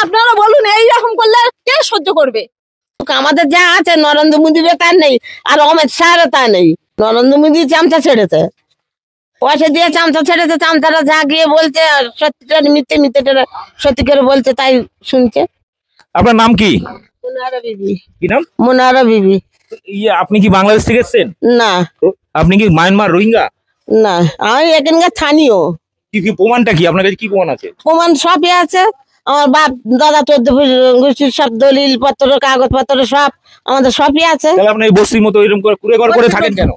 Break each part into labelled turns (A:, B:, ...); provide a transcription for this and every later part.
A: আপনারা বলুন এইরকম করলে কে সহ্য করবে?
B: আমাদের যা আছে নরেন্দ্র মোদীর তা নেই, আর অমিত শাহের তা নেই। নরেন্দ্র মোদী চামচা ছেড়েছে, পয়সা দিয়ে চামচা ছেড়েছে। চামচারা যা গিয়ে বলছে সত্যিটা মিথ্যে, মিথ্যেটা সত্যি করে বলছে, তাই শুনছে।
C: আপনার নাম কি?
B: মোনারা বিবি।
C: কি নাম?
B: মোনারা বিবি।
C: আপনি কি বাংলাদেশ থেকে এসেছেন?
B: না।
C: আপনি কি মায়ানমার রোহিঙ্গা?
B: না, আমি এখানকার স্থানীয়।
C: কি প্রমাণটা কি আপনার কাছে? কি প্রমাণ আছে?
B: প্রমাণ সবই আছে। আমার বাপ দাদা 14 গোষ্ঠীর সব দলিল পত্র, কাগজ পত্র সব আমাদের সবই আছে।
C: তাহলে আপনি এই বস্তির মতো এরকম করে কুড়ে ঘর করে থাকেন কেন?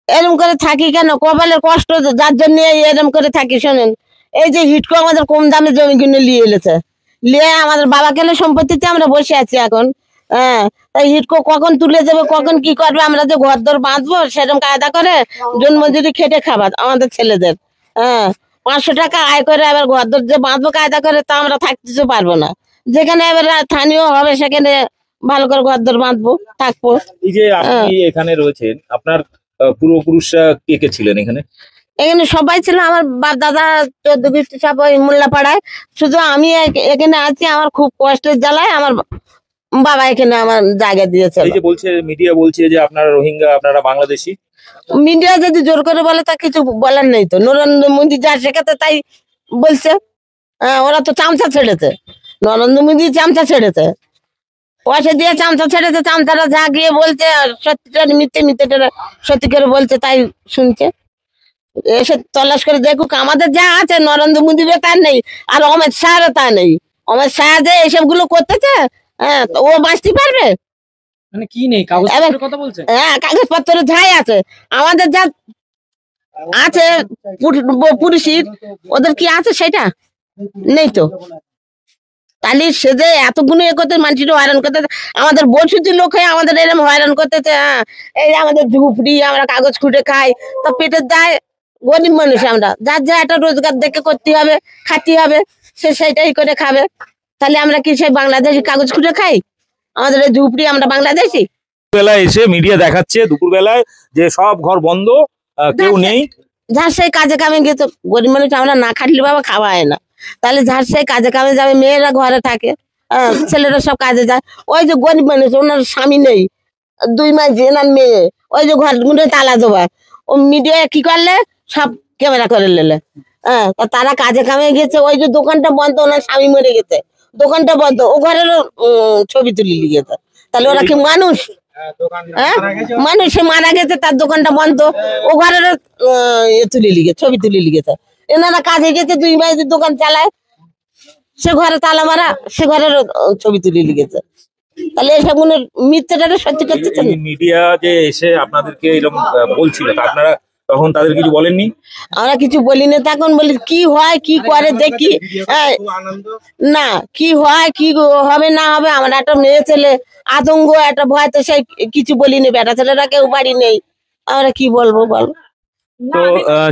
B: এরকম করে থাকি কেন? কপালের কষ্ট যার জন্য এরকম করে থাকি। শোনেন, এই যে হিটকো আমাদের কম দামে জমি কিনে নিয়ে এলেছে, নিয়ে আমাদের বাবা কেলে সম্পত্তিতে আমরা বসে আছি এখন। হ্যাঁ, তাই হিটকো কখন তুলে যাবে, কখন কি করবে, আমরা যে ঘর দর বাঁধবো সেরকম কায়দা করে জন্মজুরি খেটে খাবার আমাদের ছেলেদের। হ্যাঁ, 500 টাকা আয় করে আবার ঘর দর যে বাঁধবো কায়দা করে, তা আমরা থাকতে পারবো না। যেখানে এবার স্থানীয় হবে সেখানে ভালো করে ঘর দর বাঁধবো, থাকবো।
C: এই যে আপনি এখানে রয়েছেন, আপনার পূর্বপুরুষরা কে কে ছিলেন এখানে?
B: এখানে সবাই ছিল, আমার বাপ দাদা 14 গোষ্ঠী সব ওই মোল্লাপাড়ায়। শুধু আমি এখানে আছি, আমার খুব কষ্টের জ্বালায় আমার বাবা এখানে আমার জায়গা দিয়েছে।
C: এই যে বলছে, মিডিয়া বলছে যে আপনারা রোহিঙ্গা, আপনারা বাংলাদেশি।
B: মিডিয়া যদি জোর করে বলে তা কিছু বলার নেই তো। নরেন্দ্র মোদী যা শেখাতে তাই বলছে। ওরা তো চামচা ছেড়েছে, নরেন্দ্র মোদী চামচা ছেড়েছে, পয়সা দিয়ে চামচা ছেড়েছে। চামচারা যা গিয়ে বলছে সত্যিটা মিথ্যে, মিথ্যেটা সত্যি করে বলছে, তাই শুনছে। এসে তল্লাশ করে দেখুক। আমাদের যা আছে নরেন্দ্র মোদীর তা নেই, আর অমিত শাহের তা নেই। অমিত শাহ যে এসব গুলো করতেছে, হ্যাঁ, ও বাঁচতে পারবে?
D: মানে কি নেই? কাগজপত্রের কথা বলছেন?
B: হ্যাঁ, কাগজপত্র যাই আছে, আমাদের যা আছে পুরুষের, ওদের কি আছে সেটা নেই তো। তাহলে সে যে এতগুলো এ করতে মানুষের হয়রান করতে, আমাদের বসতি লোক হয়ে আমাদের এরকম হয়রান করতেছে। হ্যাঁ, এই আমাদের ঝুপড়ি, আমরা কাগজ খুঁটে খাই, তা পেটের দায়, গরিব মানুষ আমরা, যার যা একটা রোজগার দেখে করতে হবে, খাতে হবে, সে সেটাই করে খাবে। তাহলে আমরা কি সেই বাংলাদেশি কাগজ খুঁটে খাই? আমাদের এই ঝুপড়ি, আমরা বাংলাদেশি?
C: বেলায় এসে মিডিয়া দেখাচ্ছে দুপুর বেলায় যে সব ঘর বন্ধ, কেউ নেই।
B: যার সেই কাজে কামে গেছে, গরিব মানুষ আমরা না খাটলে বাবা খাওয়া হয় না। তাহলে যার সেই কাজে কামে যাবে, মেয়েরা ঘরে থাকে, ছেলেরা সব কাজে যায়। ওই যে গরিব মানুষ, ওনার স্বামী নেই, 2 মাস এনার মেয়ে, ওই যে ঘর গুলো তালা দেওয়া, ও মিডিয়া কি করলে সব ক্যামেরা করে নিলে। হ্যাঁ, তারা কাজে কামে গেছে। ওই যে দোকানটা বন্ধ, ওনার স্বামী মরে গেছে, দোকানটা বন্ধ, ও ঘরেরও ছবি তুলে গেছে। তাহলে ওরা কি মানুষ? হ্যাঁ, মানুষে মারা গেছে, তার দোকানটা বন্ধ, ও ঘরের তুলে লিখে ছবি তুলে লিখেছে। এনারা কাজে গেছে, 2 মাস দোকান চালায়, সে ঘরে তালা মারা, সে ঘরের ছবি তুলে লিখেছে। তাহলে এসব মিথ্যাটা সত্যি করতেছেন।
C: মিডিয়া যে এসে আপনাদেরকে এরকম বলছিল, আপনারা তখন তাদের কিছু বলেননি?
B: আমরা কিছু বলিনি, তখন বলি কি হয় কি করে দেখি। না, কি হয় কি হবে না হবে, আমার একটা মেয়ে ছেলে আতঙ্ক, একটা ভয়, তো সেই কিছু বলিনি। বেটা ছেলেরা কেউ বাড়ি নেই, আমরা কি বলবো বল।
C: তো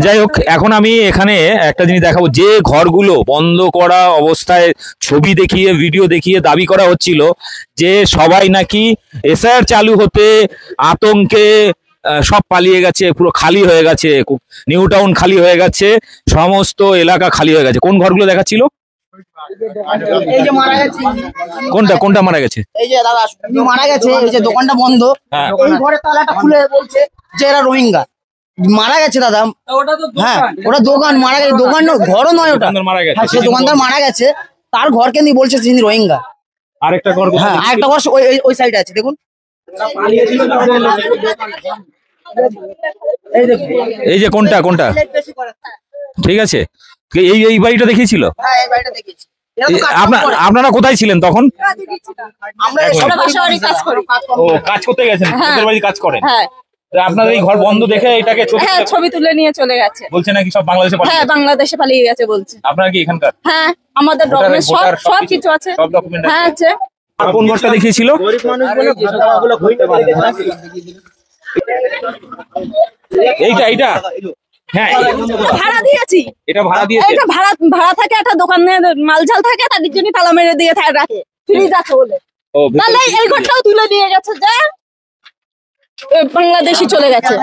C: যাই হোক, এখন আমি এখানে একটা জিনিস দেখাবো। যে ঘরগুলো বন্ধ করা অবস্থায় ছবি দেখিয়ে, ভিডিও দেখিয়ে দাবি করা হচ্ছিল যে সবাই নাকি এসআইআর চালু হতে আতঙ্কে সব পালিয়ে গেছে, পুরো খালি হয়ে গেছে, নিউ টাউন খালি হয়ে গেছে, সমস্ত এলাকা খালি হয়ে গেছে। কোন ঘরগুলো দেখাচ্ছিল?
D: এই যে মারা গেছে।
C: কোনটা কোনটা মারা গেছে?
D: এই যে দাদা মারা গেছে, এই যে দোকানটা বন্ধ, এই ঘরের তালাটা খুলে বলছে যে এরা রোহিঙ্গা। মারা গেছে দাদা। হ্যাঁ, ওটা দোকান মারা গেছে, দোকান ঘরও নয় ওটা। সে দোকানদার মারা গেছে, তার ঘরকে নিয়ে বলছে তিনি রোহিঙ্গা।
C: আরেকটা ঘর,
D: হ্যাঁ, আরেকটা ঘর ওই সাইডে আছে, দেখুন।
C: এই যে কোনটা কোনটা ঠিক আছে, এই এই বাড়িটা দেখিয়েছিল।
D: হ্যাঁ, এই বাড়িটা দেখেছি।
C: আপনারা কোথায় ছিলেন তখন?
D: আমরা
C: ও, কাজ করতে গেছেন, বাড়ি কাজ করেন।
A: হ্যাঁ,
C: আপনাদের এই ঘর বন্ধ দেখে এটাকে
A: ছবি তুলে নিয়ে চলে গেছে,
C: বলছে নাকি সব বাংলাদেশে।
A: হ্যাঁ, বাংলাদেশে পালিয়ে গেছে বলছে।
C: আপনারা কি এখানকার?
A: হ্যাঁ, আমাদের ডকুমেন্ট সব কিছু আছে।
C: সব ডকুমেন্ট
A: হ্যাঁ আছে।
C: আর কোন ঘরটা দেখিয়েছিল? এইটা এইটা হ্যাঁ,
A: ভাড়া দিয়েছি।
C: এটা ভাড়া দিয়েছে।
A: এটা ভাড়া থাকে, একটা দোকানে মালঝাল থাকে, তাদের জন্য তালা মেরে দিয়ে রাখে, ফ্রিজ আছে বলে। তাহলে এই ঘরটাও তুলে নিয়ে গেছে, যে বাংলাদেশি চলে গেছে।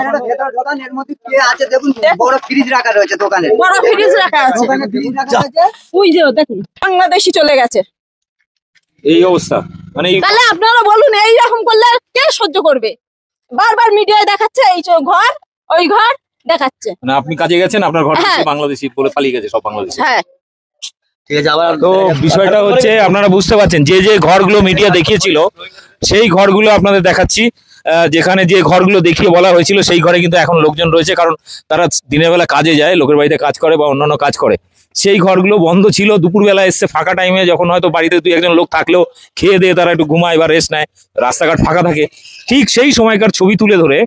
D: বড় ফ্রিজ রাখা রয়েছে দোকানে,
A: বড় ফ্রিজ রাখা আছে, ওই যে দেখুন বাংলাদেশি চলে গেছে।
C: এই অবস্থা মানে
A: তাহলে আপনারা বলুন এইরকম করলে কে সহ্য করবে? বারবার মিডিয়ায় দেখাচ্ছে এই ঘর ওই ঘর দেখাচ্ছে।
C: মানে আপনি কাজে গেছেন, আপনার ঘর থেকে বাংলাদেশি বলে পালিয়ে গেছে সব বাংলাদেশি।
A: হ্যাঁ
D: ঠিক আছে। আবার
C: তো বিষয়টা হচ্ছে আপনারা বুঝতে পারছেন যে যে ঘরগুলো মিডিয়া দেখিয়েছিল সেই ঘরগুলো আপনাদের দেখাচ্ছি। যেখানে যে ঘরগুলো দেখিয়ে বলা হয়েছিল সেই ঘরে কিন্তু এখন লোকজন রয়েছে, কারণ তারা দিনের বেলা কাজে যায়, লোকের বাড়িতে কাজ করে বা অন্যান্য কাজ করে। সেই ঘরগুলো বন্ধ ছিল, দুপুরবেলা এসছে ফাঁকা টাইমে, যখন হয়তো বাড়িতে দুই একজন লোক থাকলেও খেয়ে দিয়ে তারা একটু ঘুমায় বা রেস্ট নেয়, রাস্তাঘাট ফাঁকা থাকে, ঠিক সেই সময়কার ছবি তুলে ধরে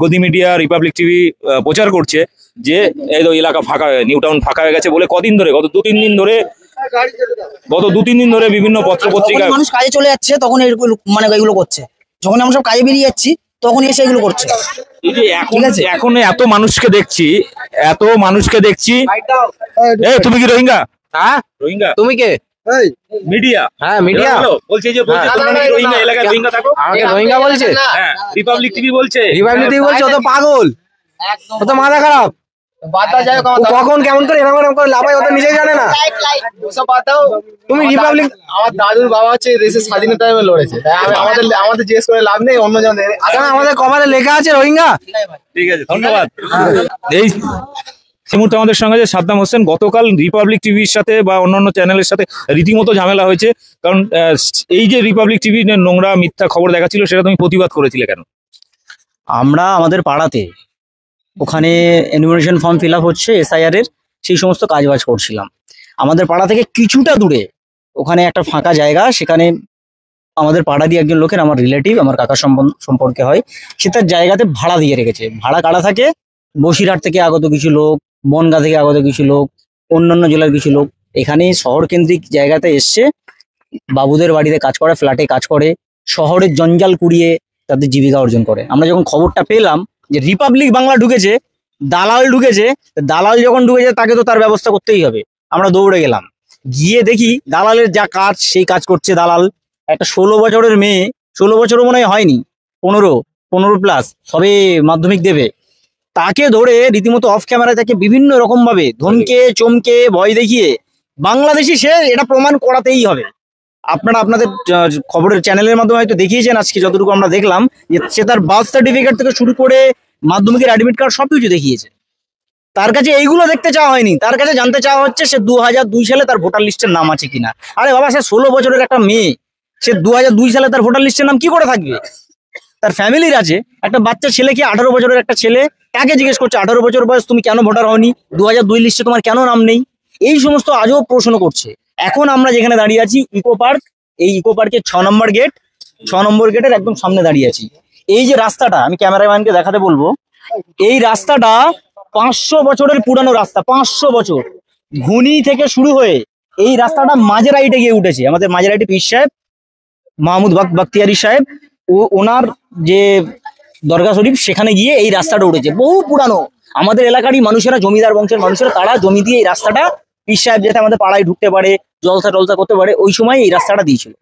C: গদি মিডিয়া, রিপাবলিক টিভি প্রচার করছে যে এই এলাকা ফাঁকা, নিউ টাউন ফাঁকা হয়ে গেছে বলে। কদিন ধরে, গত দু তিন দিন ধরে বিভিন্ন পত্র পত্রিকা
D: মানুষ কাজে চলে যাচ্ছে তখন মানে এগুলো করছে, যখন আমরা সব কাজে বেরিয়ে যাচ্ছি তখন এসে এগুলো করছে।
C: এই যে এখন এত মানুষকে দেখছি, এই তুমি কি রোহিঙ্গা?
E: হ্যাঁ
C: রোহিঙ্গা?
E: তুমি কে?
C: মিডিয়া?
E: হ্যাঁ মিডিয়া
C: বলছে যে তোমরা নাকি রোহিঙ্গা, এলাকায় রোহিঙ্গা থাকো।
E: আমাকে রোহিঙ্গা বলছে?
C: হ্যাঁ, রিপাবলিক টিভি বলছে।
E: রিপাবলিক টিভি বলছে? ও তো পাগল, ও তো মাথা খারাপ। কখন কেমন করে এরকম করে লাভাই ওটা নিজেই জানে না। তুমি রিপাবলিক,
F: আমার দাদুর বাবা হচ্ছে দেশের স্বাধীনতা লড়েছে, আমাদের জিজ্ঞেস করে লাভ নেই, অন্য জন
E: আমাদের কপালে লেখা আছে রোহিঙ্গা।
C: ঠিক আছে, ধন্যবাদ। এই মুহূর্তে আমাদের সঙ্গে যে সাদ্দাম হোসেন, গতকাল রিপাবলিক টিভির সাথে বা অন্যান্য চ্যানেলের সাথে রীতিমতো ঝামেলা হয়েছে, কারণ এই যে রিপাবলিক টিভি নোংরা মিথ্যা খবর দেখাচ্ছিল সেটা তুমি প্রতিবাদ করেছিলে কেন?
G: আমরা আমাদের পাড়াতে ওখানে এনুমারেশন ফর্ম ফিল আপ হচ্ছে SIR এর, সেই সমস্ত কাজবাজ করছিলাম। আমাদের পাড়া থেকে কিছুটা দূরে ওখানে একটা ফাঁকা জায়গা, সেখানে আমাদের পাড়ারই একজন লোকের, আমার রিলেটিভ, আমার কাকার সম্পর্কে হয়, সে তার জায়গাতে ভাড়া দিয়ে রেখেছে। ভাড়া কারা থাকে? বসিরহাট থেকে আগত কিছু লোক, বনগাঁ থেকে আগত কিছু লোক, অন্যান্য জেলার কিছু লোক এখানে শহর কেন্দ্রিক জায়গাতে এসছে, বাবুদের বাড়িতে কাজ করে, ফ্ল্যাটে কাজ করে, শহরের জঞ্জাল কুড়িয়ে তাদের জীবিকা অর্জন করে। আমরা যখন খবরটা পেলাম যে রিপাবলিক বাংলা ঢুকেছে, দালাল ঢুকেছে, দালাল যখন ঢুকেছে তাকে তো তার ব্যবস্থা করতেই হবে। আমরা দৌড়ে গেলাম, গিয়ে দেখি দালালের যা কাজ সেই কাজ করছে দালাল। একটা 16 বছরের মেয়ে, 16 বছরও মনে হয়নি, 15 প্লাস, সবে মাধ্যমিক দেবে, তাকে ধরে রীতিমতো অফ ক্যামেরায় তাকে বিভিন্ন রকম ভাবে ধমকে চমকে ভয় দেখিয়ে বাংলাদেশি সে, এটা প্রমাণ করাতেই হবে। আপনারা আপনাদের খবরের চ্যানেলের মাধ্যমে হয়তো দেখিয়েছেন, আজকে যতটুকু আমরা দেখলাম যে সে তার বার্থ সার্টিফিকেট থেকে শুরু করে মাধ্যমিকের অ্যাডমিট কার্ড সবকিছু দেখিয়েছে। তার কাছে এইগুলো দেখতে চাওয়া হয়নি, তার কাছে জানতে চাওয়া হচ্ছে সে 2002 সালে তার ভোটার লিস্টের নাম আছে কিনা। আরে বাবা, সে 16 বছরের একটা মেয়ে, সে 2002 সালে তার ভোটার লিস্টের নাম কি করে থাকবে? তার ফ্যামিলির আছে, একটা বাচ্চা ছেলে, কি 18 বছরের একটা ছেলে, তাকে জিজ্ঞেস করছে 18 বছর বয়স তুমি কেন ভোটার হওনি, 2002 লিস্টে তোমার কেন নাম নেই? এই সমস্ত আজও প্রশ্ন করছে। এখন আমরা যেখানে দাঁড়িয়ে আছি ইকো পার্ক, এই ইকো পার্কের 6 নম্বর গেট, 6 নম্বর গেটের একদম সামনে দাঁড়িয়ে আছি। এই যে রাস্তাটা, আমি ক্যামেরাম্যানকে দেখাতে বলবো, এই রাস্তাটা 500 বছরের পুরানো রাস্তা, 500 বছর। ঘুনি থেকে শুরু হয়ে এই রাস্তাটা মাঝেরাইটে গিয়ে উঠেছে। আমাদের মাঝেরাইটে পীর সাহেব মাহমুদ বাখতিয়ারি সাহেব, ওনার যে দরগা শরীফ, সেখানে গিয়ে এই রাস্তাটা উঠেছে, বহু পুরানো। আমাদের এলাকারই মানুষেরা, জমিদার বংশের মানুষেরা, তারা জমি দিয়ে এই রাস্তাটা, পীর সাহেব যাতে আমাদের পাড়ায় ঢুকতে পারে, জলসা টলসা করতে পারে, ওই সময় এই রাস্তাটা দিয়েছিল।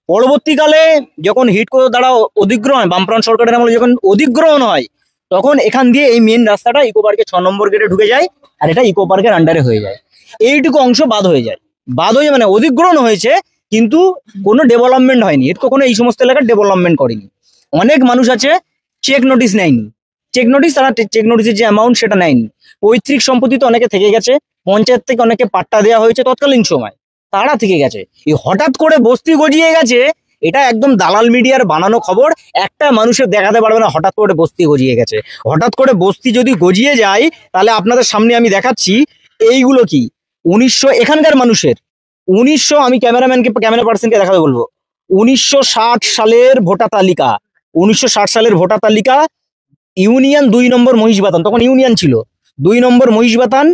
G: পরবর্তীকালে যখন হিডকো দ্বারা অধিগ্রহণ, বামফ্রন্ট সরকারের আমলে যখন অধিগ্রহণ হয়, তখন এখান দিয়ে এই মেন রাস্তাটা ইকো পার্কের 6 নম্বর গেটে ঢুকে যায়, আর এটা ইকো পার্কের আন্ডারে হয়ে যায়। এইটুকু অংশ বাদ হয়ে যায়, মানে অধিগ্রহণ হয়েছে, কিন্তু কোনো ডেভেলপমেন্ট হয়নি। হিডকো কোনো এই সমস্ত এলাকার ডেভেলপমেন্ট করেনি। অনেক মানুষ আছে চেক নোটিশ নেয়নি, তারা চেক নোটিসের যে অ্যামাউন্ট সেটা নেয়নি। পৈতৃক সম্পত্তি তো অনেকে থেকে গেছে, পঞ্চায়েত থেকে অনেকে পাট্টা দেওয়া হয়েছে তৎকালীন সময়, তারা থেকে গেছে। এই হঠাৎ করে বস্তি গজিয়ে গেছে, এটা একদম দালাল মিডিয়ার বানানো খবর। একটা মানুষের দেখাতে পারবে না হঠাৎ করে বস্তি গজিয়ে গেছে। হঠাৎ করে বস্তি যদি গজিয়ে যায়, তাহলে আপনাদের সামনে আমি দেখাচ্ছি এইগুলো কি 1900 এখানকার মানুষের 1900, আমি ক্যামেরা পার্সনকে দেখাতে বলবো, 1960 সালের ভোটার তালিকা, 1960 সালের ভোটার তালিকা, ইউনিয়ন 2 নম্বর মহিষবাতান, তখন ইউনিয়ন ছিল 2 নম্বর মহিষবাতান,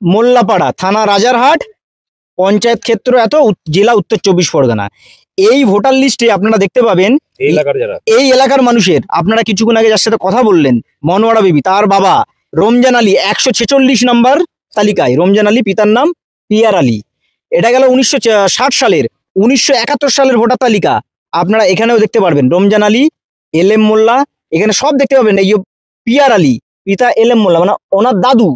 G: মোল্লাপাড়া, থানা রাজারহাট, পঞ্চায়েত ক্ষেত্র এত, জেলা উত্তর 24 পরগনা। এই ভোটার লিস্টে আপনারা দেখতে পাবেন এই এলাকার মানুষের, আপনারা কিছুক্ষণ আগে যার সাথে কথা বললেন মনোয়ারা বিবি, তার বাবা রমজান আলী 146 নম্বর তালিকায়, রমজান আলী, পিতার নাম পিয়ার আলী। এটা গেল 1960 সালের। 1971 সালের ভোটার তালিকা আপনারা এখানেও দেখতে পারবেন, রমজান আলী, LM মোল্লা, এখানে সব দেখতে পাবেন। এই পিয়ার আলী, পিতা LM মোল্লা, মানে ওনার দাদু।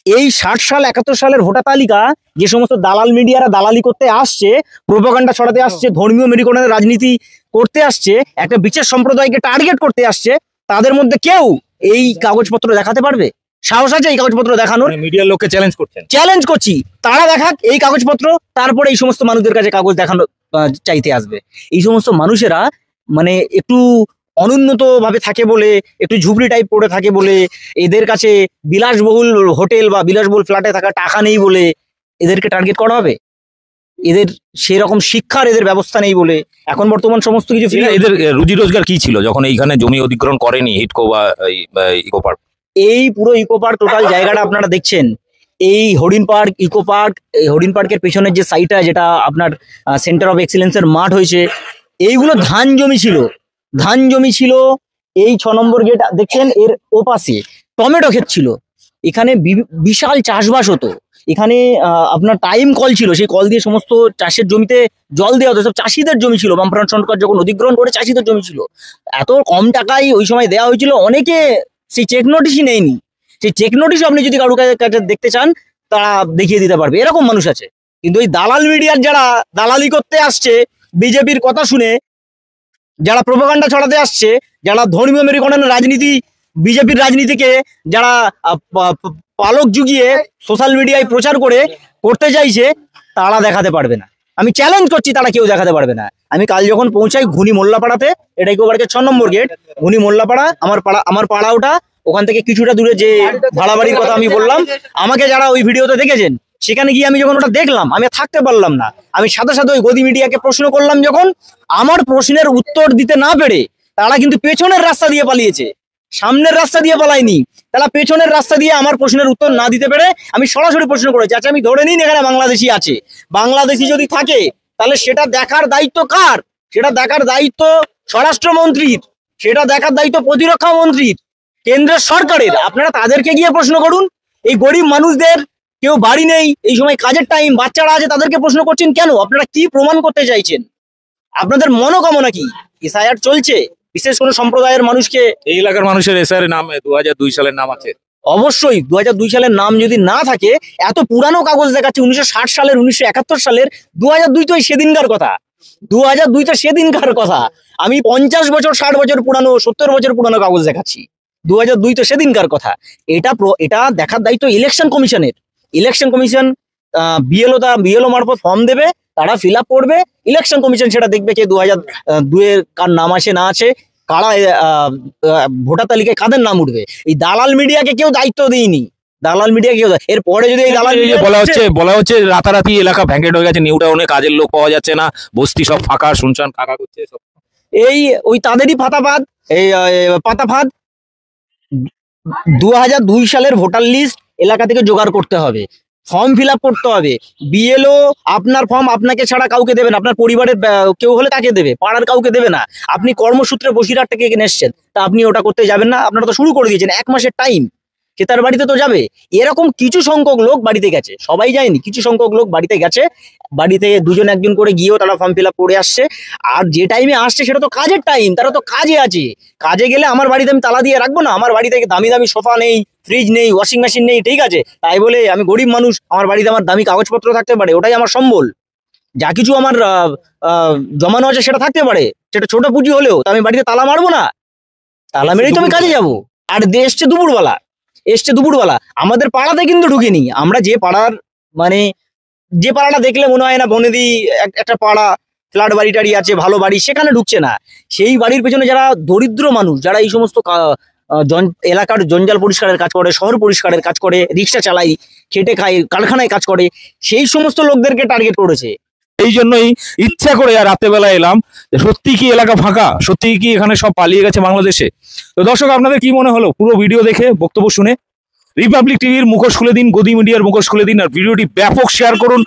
G: এই 60 সাল 71 সালের ভোটার তালিকা যে সমস্ত দালাল মিডিয়ারা দালালি করতে আসছে, প্রোপাগান্ডা ছড়াতে আসছে, ধর্মীয় মেরুকরণের রাজনীতি করতে আসছে, একটা বিশেষ সম্প্রদায়কে টার্গেট করতে আসছে, তাদের মধ্যে কেউ এই কাগজপত্র দেখাতে পারবে? সাহস আছে এই কাগজপত্র দেখানোর?
C: মিডিয়ার লোককে চ্যালেঞ্জ করছেন?
G: চ্যালেঞ্জ করছি, তারা দেখাক এই কাগজপত্র, তারপরে এই সমস্ত মানুষদের কাছে কাগজ দেখানো চাইতে আসবে। এই সমস্ত মানুষেরা মানে একটু অনুন্নত ভাবে থাকে বলে, একটু ঝুপড়ি টাইপ পড়ে থাকে বলে, এদের কাছে বিলাসবহুল হোটেল বা বিলাসবহুল ফ্ল্যাটে থাকা টাকা নেই বলে এদেরকে টার্গেট করা হবে? এদের সেরকম শিক্ষার এদের ব্যবস্থা নেই বলে এখন বর্তমান সমস্ত কিছু
C: এদের রুজি রোজগার কি ছিল যখন এইখানে জমি অধিগ্রহণ করেনি হিডকো বা ইকো পার্ক?
G: এই পুরো ইকো পার্ক টোটাল জায়গাটা আপনারা দেখছেন, এই হরিণ পার্ক, ইকো পার্ক, এই হরিণ পার্কের পেছনের যে সাইটটা, যেটা আপনার সেন্টার অফ এক্সিলেন্সের মাঠ হয়েছে, এইগুলো ধান জমি ছিল। ধান জমি ছিল। এই 6 নম্বর গেট দেখছেন, এর ওপাশে টমেটো ক্ষেত ছিল। এখানে বিশাল চাষবাস হতো। এখানে আপনার টাইম কল ছিল, সেই কল দিয়ে সমস্ত চাষের জমিতে জল দেওয়া হতো। সব চাষিদের জমি ছিল, বামফ্রন্ট সরকার যখন অধিগ্রহণ করে চাষিদের জমি ছিল। এত কম টাকায় ওই সময় দেওয়া হয়েছিল, অনেকে সেই চেক নোটিশই নেয়নি। সেই চেক নোটিশ আপনি যদি কারো কাছে দেখতে চান, তারা দেখিয়ে দিতে পারবে, এরকম মানুষ আছে। কিন্তু ওই দালাল মিডিয়ার যারা দালালি করতে আসছে, বিজেপির কথা শুনে যারা প্রোপাগান্ডা ছড়াতে আসছে, যারা ধর্মীয় মেরুকরণের রাজনীতি, বিজেপির রাজনীতিকে যারা পালক জুগিয়ে সোশ্যাল মিডিয়ায় প্রচার করে করতে চাইছে, তারা দেখাতে পারবে না। আমি চ্যালেঞ্জ করছি, তারা কেউ দেখাতে পারবে না। আমি কাল যখন পৌঁছাই ঘুনি মোল্লাপাড়াতে, এটা ইকো পার্কের 6 নম্বর গেট, ঘুনি মোল্লাপাড়া আমার পাড়া ওটা, ওখান থেকে কিছুটা দূরে যে ভাড়া বাড়ির কথা আমি বললাম, আমাকে যারা ওই ভিডিওতে দেখেছেন, সেখানে গিয়ে আমি যখন ওটা দেখলাম, আমি থাকতে পারলাম না। আমি সাথে সাথে ওই গদি মিডিয়াকে প্রশ্ন করলাম, যখন আমার প্রশ্নের উত্তর দিতে না পেরে তারা কিন্তু পেছনের রাস্তা দিয়ে পালিয়েছে, সামনের রাস্তা দিয়ে পালায়নি। তারা পেছনের রাস্তা দিয়ে আমার প্রশ্নের উত্তর না দিতে পেরে আমি সরাসরি প্রশ্ন করেছি, আচ্ছা আমি ধরে নিন এখানে বাংলাদেশি আছে, বাংলাদেশি যদি থাকে তাহলে সেটা দেখার দায়িত্ব কার? সেটা দেখার দায়িত্ব স্বরাষ্ট্রমন্ত্রীর, সেটা দেখার দায়িত্ব প্রতিরক্ষা মন্ত্রীর, কেন্দ্রের সরকারের। আপনারা তাদেরকে গিয়ে প্রশ্ন করুন। এই গরিব মানুষদের কেউ বাড়ি নেই, এই সময় কাজের টাইম, বাচ্চারা আছে, তাদেরকে প্রশ্ন করছেন কেন? আপনারা কি প্রমাণ করতে চাইছেন? আপনাদের মনোকামনা কি? এসআইআর চলছে, বিশেষ কোনো সম্প্রদায়ের মানুষকে,
C: এই এলাকার মানুষের এসআইআর নাম 2002 সালের নাম আছে।
G: অবশ্যই 2002 সালের নাম যদি না থাকে, এত পুরানো কাগজ দেখাচ্ছে 1960 সালের, 1971 সালের, 2002 তো সেদিনকার কথা, 2002 তো সেদিনকার কথা। আমি 50 বছর, 60 বছর পুরানো, 70 বছর পুরানো কাগজ দেখাচ্ছি, 2002 তো সেদিনকার কথা। এটা দেখার দায়িত্ব ইলেকশন কমিশনের। ইলেকশন কমিশন বিএলও মারফত ফর্ম দেবে, তারা ফিল আপ করবে, ইলেকশন কমিশন সেটা দেখবে কে 2002 এর কার নাম আছে না আছে, কারা ভোটার তালিকায় কাদের নাম উঠবে। এই দালাল মিডিয়াকে কেউ দায়িত্ব দেয়নি, দালাল মিডিয়াকে কেউ। এরপরে যদি এই দালাল
C: বলা হচ্ছে রাতারাতি এলাকা ভ্যাকেট হয়ে গেছে, নিউ টাউনে কাজের লোক পাওয়া যাচ্ছে না, বস্তি সব ফাঁকা শুনশান ফাঁকা করছে সব।
G: ওই তাদেরই পাতাফাদ 2002 সালের ভোটার লিস্ট এলাকা থেকে জোগাড় করতে হবে, ফর্ম ফিল আপ করতে হবে। বিএলও আপনার ফর্ম আপনাকে ছাড়া কাউকে দেবে না, আপনার পরিবারের কেউ হলে তাকে দেবে, পাড়ার কাউকে দেবে না। আপনি কর্মসূত্রে বসিরহাট থেকে এখানে এসছেন, তা আপনি ওটা করতে যাবেন না? আপনারা তো শুরু করে দিয়েছেন, 1 মাসের টাইম, সে তার বাড়িতে তো যাবে। এরকম কিছু সংখ্যক লোক বাড়িতে গেছে, সবাই যায়নি, কিছু সংখ্যক লোক বাড়িতে গেছে, বাড়িতে 2-1 করে গিয়েও তারা ফর্ম ফিল আপ করে আসছে। আর যে টাইমে আসছে সেটা তো কাজের টাইম, তারা তো কাজে আছে। কাজে গেলে আমার বাড়িতে আমি তালা দিয়ে রাখবো না? আমার বাড়িতে দামি দামি সোফা নেই, ফ্রিজ নেই, ওয়াশিং মেশিন নেই, ঠিক আছে, তাই বলে আমি গরিব মানুষ, আমার বাড়িতে আমার দামি কাগজপত্র থাকতে পারে, ওটাই আমার সম্বল। যা কিছু আমার জমানো আছে সেটা থাকতে পারে, সেটা ছোট পুঁজি হলেও, তা আমি বাড়িতে তালা মারবো না? তালা মেরেই তো আমি কাজে যাবো। আর এসছে দুপুরবেলা, আমাদের পাড়াতে কিন্তু ঢুকেনি। আমরা যে পাড়াটা দেখলে মনে হয় না বনেদি একটা পাড়া, ফ্ল্যাট বাড়ি টাড়ি আছে, ভালো বাড়ি, সেখানে ঢুকছে না। সেই বাড়ির পেছনে যারা দরিদ্র মানুষ, যারা এই সমস্ত এলাকার জঞ্জাল পরিষ্কারের কাজ করে, শহর পরিষ্কারের কাজ করে, রিক্সা চালাই, খেটে খায়, কারখানায় কাজ করে, সেই সমস্ত লোকদেরকে টার্গেট করেছে।
C: এই জন্যই ইচ্ছা করে আর রাতেবেলা এলাম, সত্যি কি এলাকা ফাঁকা, সত্যি কি এখানে সব পালিয়ে গেছে বাংলাদেশে? তো দর্শক, আপনাদের কি মনে হলো পুরো ভিডিও দেখে, বক্তব্য শুনে? রিপাবলিক টিভির মুখোশ খুলে দিন, গদি মিডিয়ার মুখোশ খুলে দিন, আর ভিডিওটি ব্যাপক শেয়ার করুন,